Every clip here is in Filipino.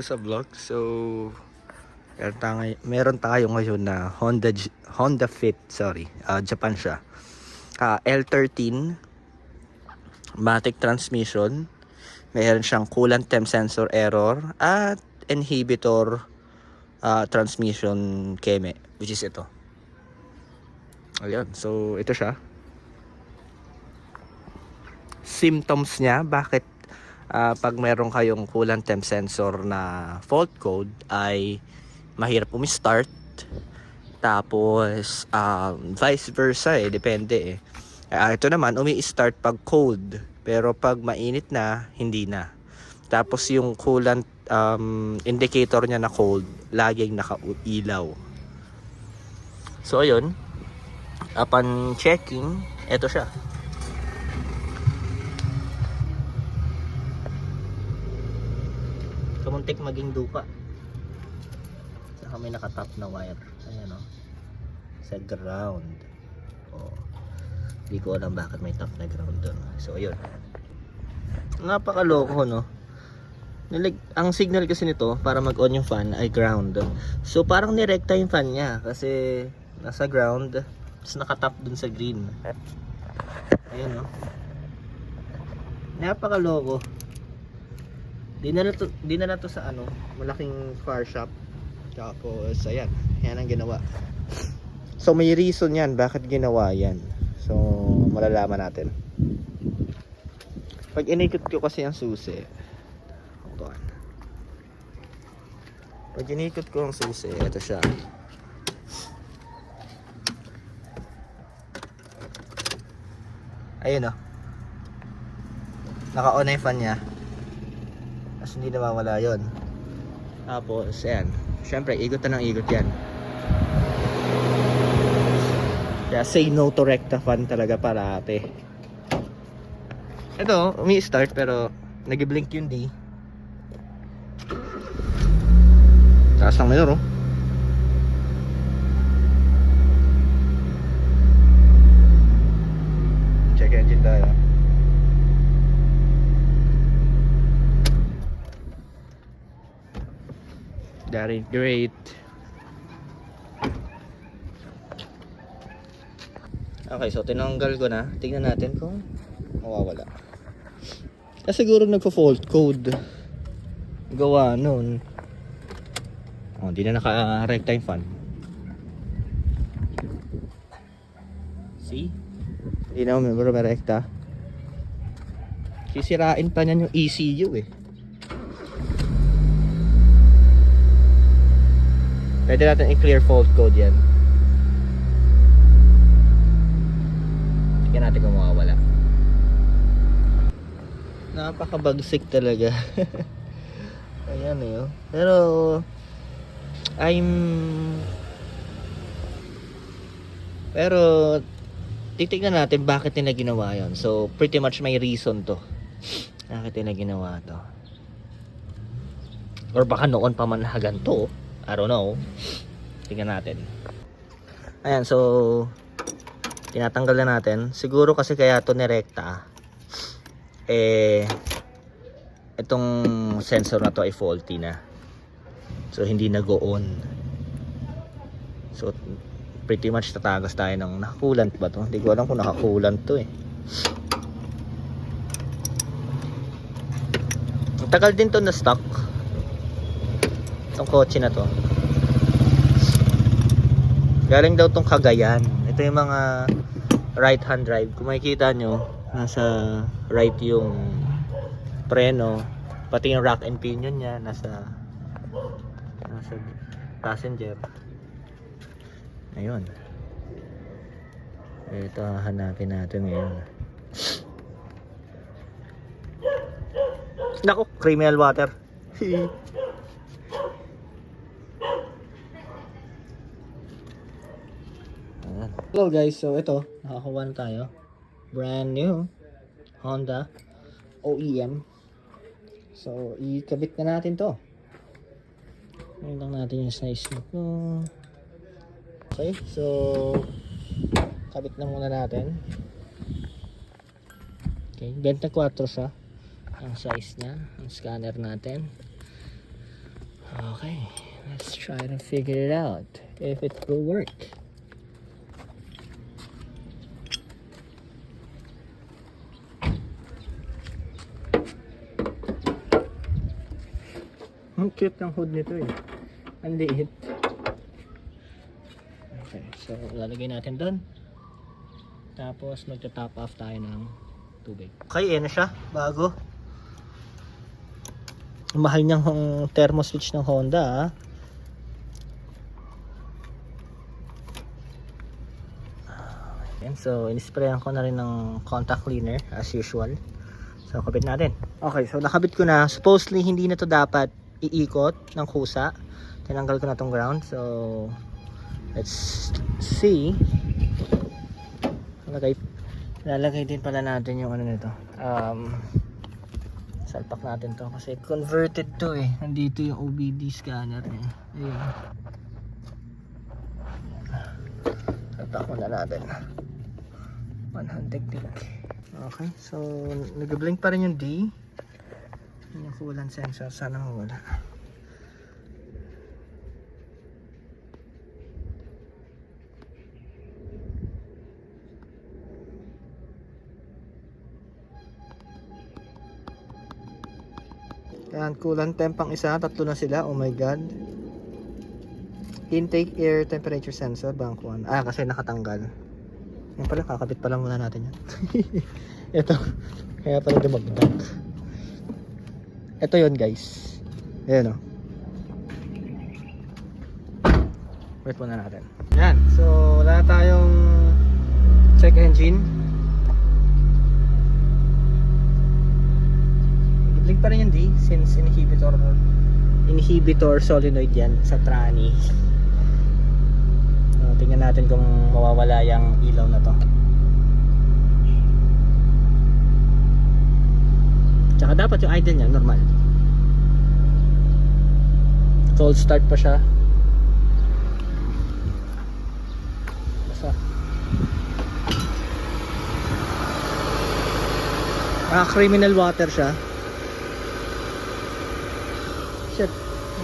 for sa vlog. So, meron tayo ngayon na Honda Fit, sorry. Japan siya. L13 matic transmission. Meron siyang coolant temp sensor error at inhibitor transmission keme, which is ito. Ayun, so ito siya. Symptoms niya, bakit pag meron kayong coolant temp sensor na fault code ay mahirap umi-start. Tapos vice versa depende ito naman umi-start pag cold, pero pag mainit na hindi na. Tapos yung coolant indicator niya na cold laging nakailaw. So ayun, upon checking, ito siya. Kamuntik maging dupa. Saka may nakatap na wire. Ayan sa ground. Hindi ko alam bakit may top na ground doon. So ayun, napakaloko no. Ang signal kasi nito para mag-on yung fan ay ground. So parang nirekta yung fan niya kasi nasa ground, tapos nakatap dun sa green. Ayun no. Napakaloko. Dinala to sa malaking car shop. Tapos ayan ang ginawa. So may reason yan bakit ginawa yan. So malalaman natin. Pag inikot ko kasi ang susi, hold on. Pag inikot ko ang susi, ito siya. Ayun naka-on na yung fan nya. Tapos hindi nawawala yun. Tapos ayan, syempre igot na ng igot yan. Kaya say no to recta fan talaga parate. Ito, umi-start pero nag-blink yung D. Taas ng minor Check engine tayo. Very great. Okay, so tinanggal ko na. Tingnan natin kung mawawala. Kasi siguro nagpo-fault code gawa nun. Hindi na naka-recta yung fan. See? Hindi na may recta. Sisirain pa niyan yung ECU Pwede natin i-clear fault code yan. Tingnan natin kung mawawala. Napakabagsik talaga. Ayan Pero titignan natin bakit nila ginawa yon. So pretty much may reason to. Bakit nila ginawa to? Or baka noon pa man ganito. I don't know. Tingnan natin. Ayan, so tinatanggal na natin. Siguro kasi kaya to nirekta. Itong sensor na to ay faulty na. So hindi nag-on. So pretty much tatagas tayo ng nakakulant ba to? Hindi ko alam kung nakakulant to Ang tagal din to na stock. Itong kotse na to. Galing daw tong Cagayan. Ito yung mga right hand drive. Kung makikita nyo, nasa right yung preno, pati yung rack and pinion nya nasa passenger. Ayun. Ito hanapin natin ngayon. Naku, criminal water. Hello guys, so ito nakakuha na tayo. Brand new Honda OEM. So ikabit na natin to. Ngayon lang natin yung size nito. Okay, so kabit na muna natin. Okay, 24 siya ang size niya, ang scanner natin. Okay, let's try to figure it out if it will work. Ang cute ng hood nito eh. Ang liit. Okay, so lalagay natin doon. Tapos magta-top off tayo ng tubig. Okay, na siya. Bago. Mahal niyang thermo switch ng Honda ah. Ayan, so inisprayan ko na rin ng contact cleaner as usual. So kabit natin. Okay, so nakabit ko na. Supposedly hindi na to dapat iikot ng kusa. Tinanggal ko na tong ground. So let's see. Lalagay din pala natin yung ano nito. Salpak natin to kasi converted to eh. Nandito yung OBD scanner niya. Ayun. Salpak muna natin. 100 tick. Okay, so nag-blink pa rin yung D. Yung coolant sensor, sana mawala. Yan, coolant temp ang isa, tatlo na sila, oh my god. Intake air temperature sensor, bank 1. Ah, kasi nakatanggal. Yan pala, kakabit pala muna natin yan. Ito, kaya pala dumagdag. Ito yon guys. Ayan o. Wait muna natin. Yan, so wala tayong check engine. Blink pa rin yung D since inhibitor solenoid yan sa tranny. Tingnan natin kung mawawala yung ilaw na to. Tsaka dapat yung idle niya normal. Cold start pa siya. Basta criminal water siya. Shit,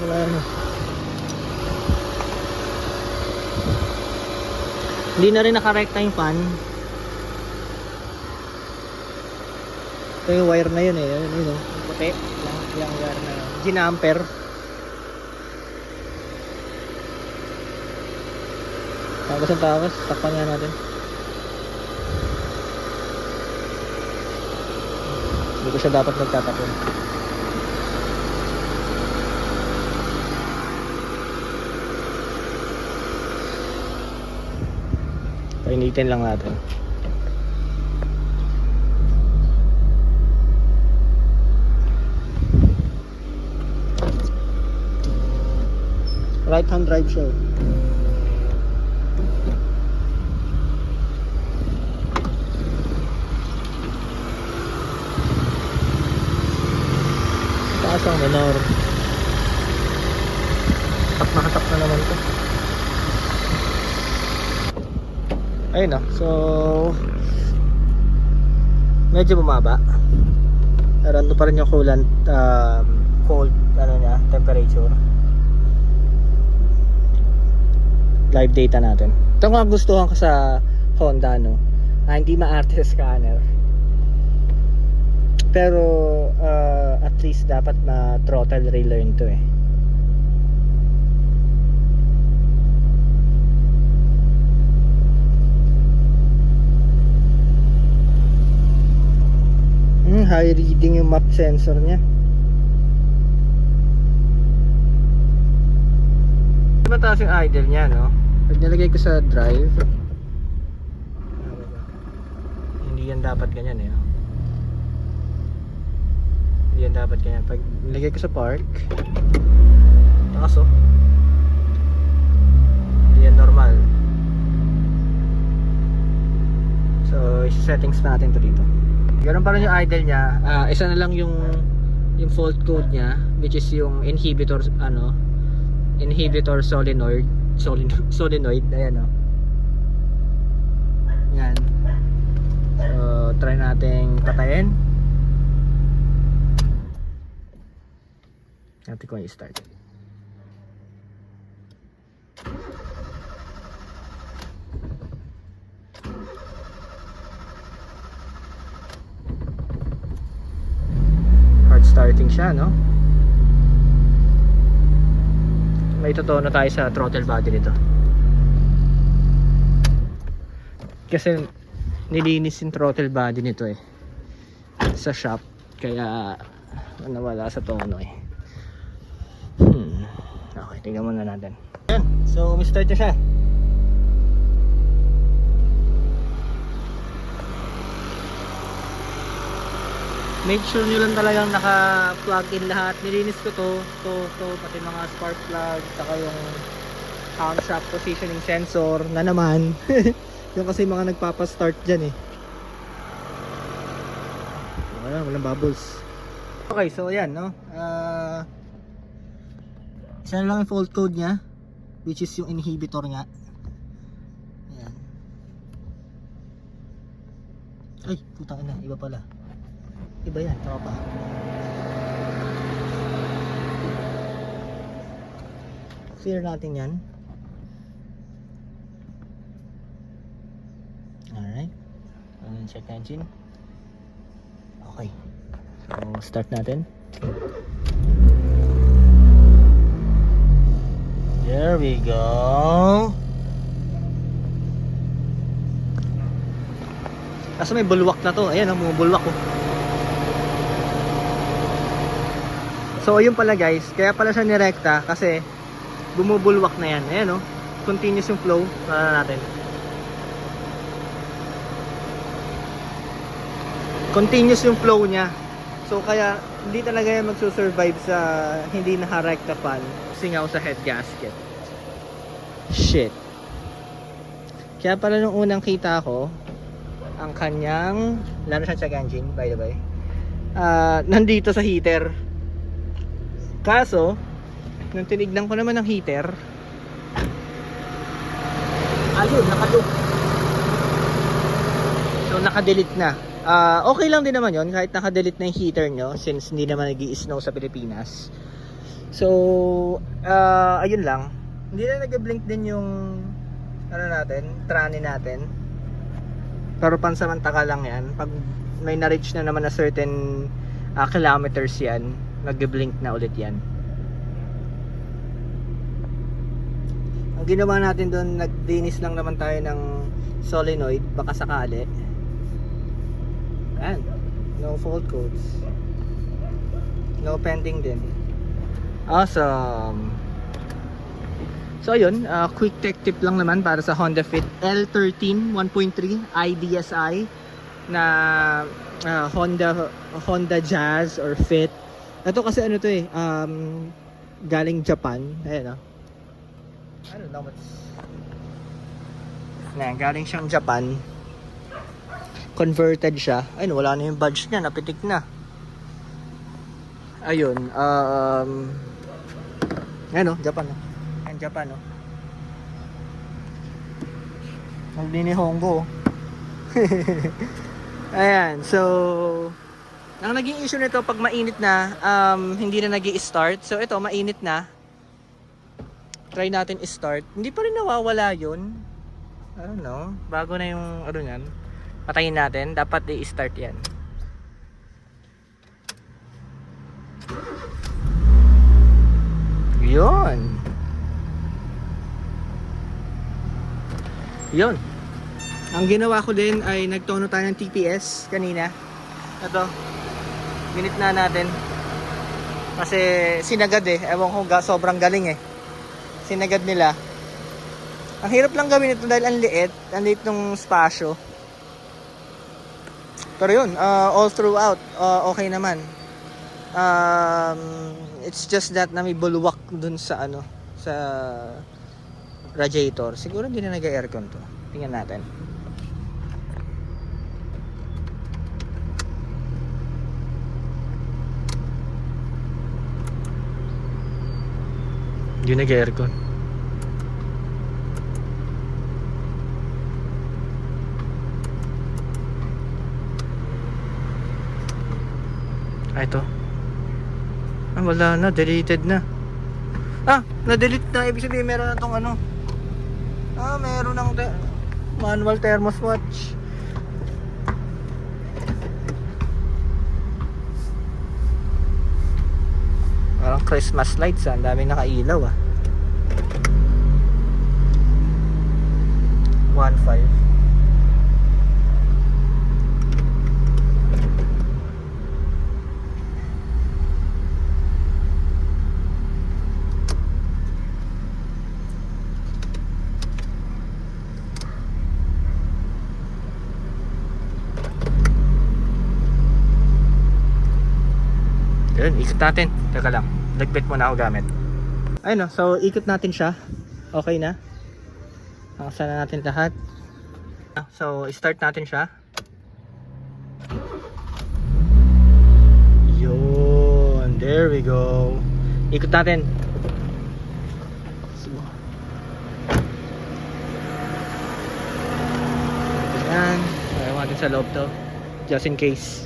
wala na. Hindi na rin nakarekta yung fan. Ito yung wire na yun eh. Yun o. Puti. Yung wire na yun. Ginamper. Tapos ang tawas. Takpan nga natin. Hindi ko siya dapat magtatapon. Painitin lang natin. Right hand drive siya. Taas ang menor. Nakatak na naman ito. Ayun na. So medyo bumaba. Narando pa rin yung coolant cold temperature. Live data natin. Ito nga gustuhan ko sa Honda hindi maarte sa scanner. Pero at least dapat na throttle relearn to eh. High reading yung map sensor niya. Mataas yung idle niya, no? Pag nilagay ko sa drive, hindi yan dapat ganyan eh. Hindi yan dapat ganyan. Pag nilagay ko sa park, taas oh. Hindi yan normal. So, settings natin to dito. Ganun pa rin yung idle niya. Isa na lang yung fault code niya, which is yung inhibitor solenoid. Ayan o. Yan. So try nating patayin. Natin kung i-start. starting siya, no? May totono tayo sa throttle body nito. Kasi nilinis yung throttle body nito eh sa shop, kaya nawala sa tono eh. Okay, tingnan muna natin. Yan, so start na siya. Make sure nyo lang talagang naka-plug in lahat. Nilinis ko to, pati mga spark plug, saka yung camshaft positioning sensor na naman. Yung kasi mga nagpapa-start dyan eh. Walang bubbles. Okay, so ayan, no? Isa na lang yung fault code nya, which is yung inhibitor nya. Ayan. Ay, putang ina, iba pala. Iba yan, tropa. Clear natin yan. Alright. Check engine. Okay. So, start natin. There we go. Kaso may bulwak na to. Ayan, bumubulwak ko. So ayun pala guys, kaya pala siya nirekta kasi bumubulwak na yan. Ayan, continuous yung flow. Para natin. Continuous yung flow niya. So kaya hindi talaga yan magsusurvive sa hindi naka-recta fan. Singaw sa head gasket. Shit. Kaya pala nung unang kita ko, ang kanyang, lalo siya check engine by the way, nandito sa heater. Kaso nung tinignan ko naman ang heater, ayun, naka-loop. So naka-delete na. Okay lang din naman yon kahit naka-delete na yung heater nyo, since hindi naman nag-i-snow sa Pilipinas. So ayun lang, hindi na nag-blink din yung natin, tranny natin. Pero pansamantaka lang yan. Pag may na-reach na naman na certain kilometers yan, nag-blink na ulit yan. Ang ginawa natin doon, nagdinis lang naman tayo ng solenoid, baka sakali. Ayan, no fault codes, no pending din. Awesome. So ayun, quick tech tip lang naman para sa Honda Fit L13 1.3 IDSI na Honda Jazz or Fit. Ito kasi ano to eh, galing Japan. Ayan, I don't know what's... galing siyang Japan. Converted siya. Ayun, wala na yung badge niya, napitik na. Ayun, ayan Japan. Ayan, Japan Hindi ni Hongo. Ayan, so ang naging issue nito pag mainit na, hindi na nag-i-start. So ito, mainit na. Try natin i-start. Hindi pa rin nawawala yun. I don't know. Bago na yung yan. Patayin natin. Dapat i-start yan. Yun. Yun. Ang ginawa ko din ay nagtono tayo ng TPS kanina. Ito. Minute na natin. Kasi sinagad eh. Ewan ko, sobrang galing eh. Sinagad nila. Ang hirap lang gawin ito dahil ang liit ng spasyo. Pero yun, all throughout, okay naman. It's just that na may bulwak dun sa sa radiator. Siguro hindi na nag-aircon to. Tingnan natin. Hindi nag-aircon. Ito. Wala na, deleted na. Na-delete na. Ibig sabihin meron na tong meron ng manual thermoswatch. Christmas lights, ang daming nakailaw ah. 1.5. Yun, ikot natin. Teka lang, nagbit muna ako gamit. Ayun no, so ikot natin siya. Okay na. Nakasana natin lahat. So start natin siya. Yun, there we go. Ikot natin. So, yan. Ayaw natin sa loob to, just in case.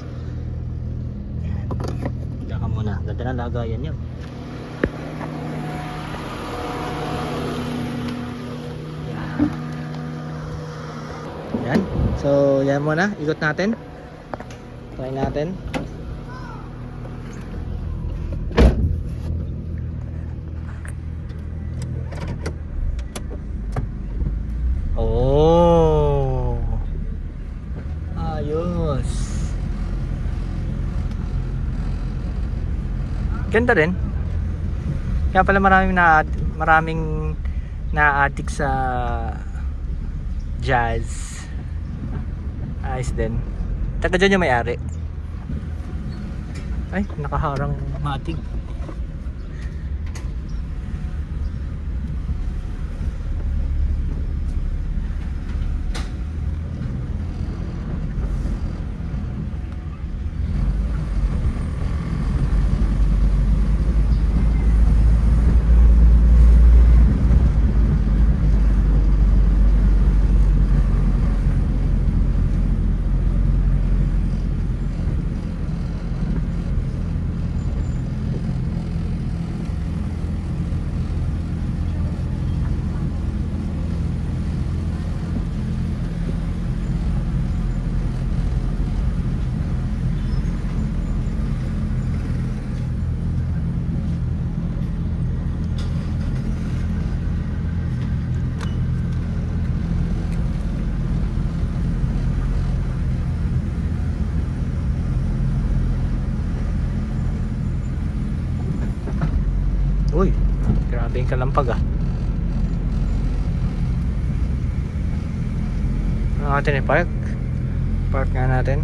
Muna, ganda na lagayan yun. Yan. So yan muna, ikot natin. Try natin. Oh, ayos. Ganda rin. Kaya pala maraming na-addict sa jazz. Ayos din. Taga dyan yung may-ari. Ay, nakaharang matig. Uy, grabe yung kalampag ah. Ano natin i-park? Park nga natin.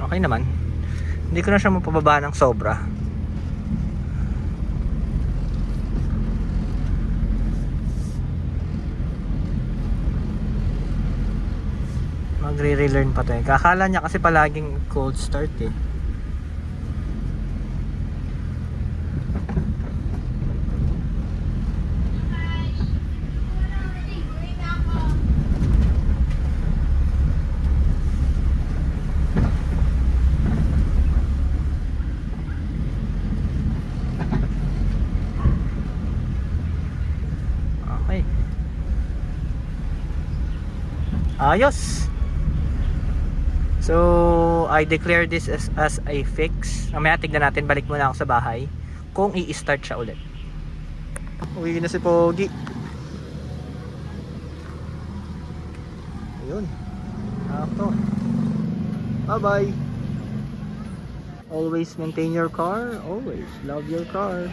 Okay naman. Hindi ko na siya mapababa ng sobra. Magre-relearn pa to eh. Kakala niya kasi palaging cold start eh. Okay. Ayos. So, I declare this as a fix. Mamaya tignan natin, balik muna ako sa bahay kung i-start siya ulit. Uwi na si Pogi. Ayun. Ako. Bye-bye. Always maintain your car. Always love your car.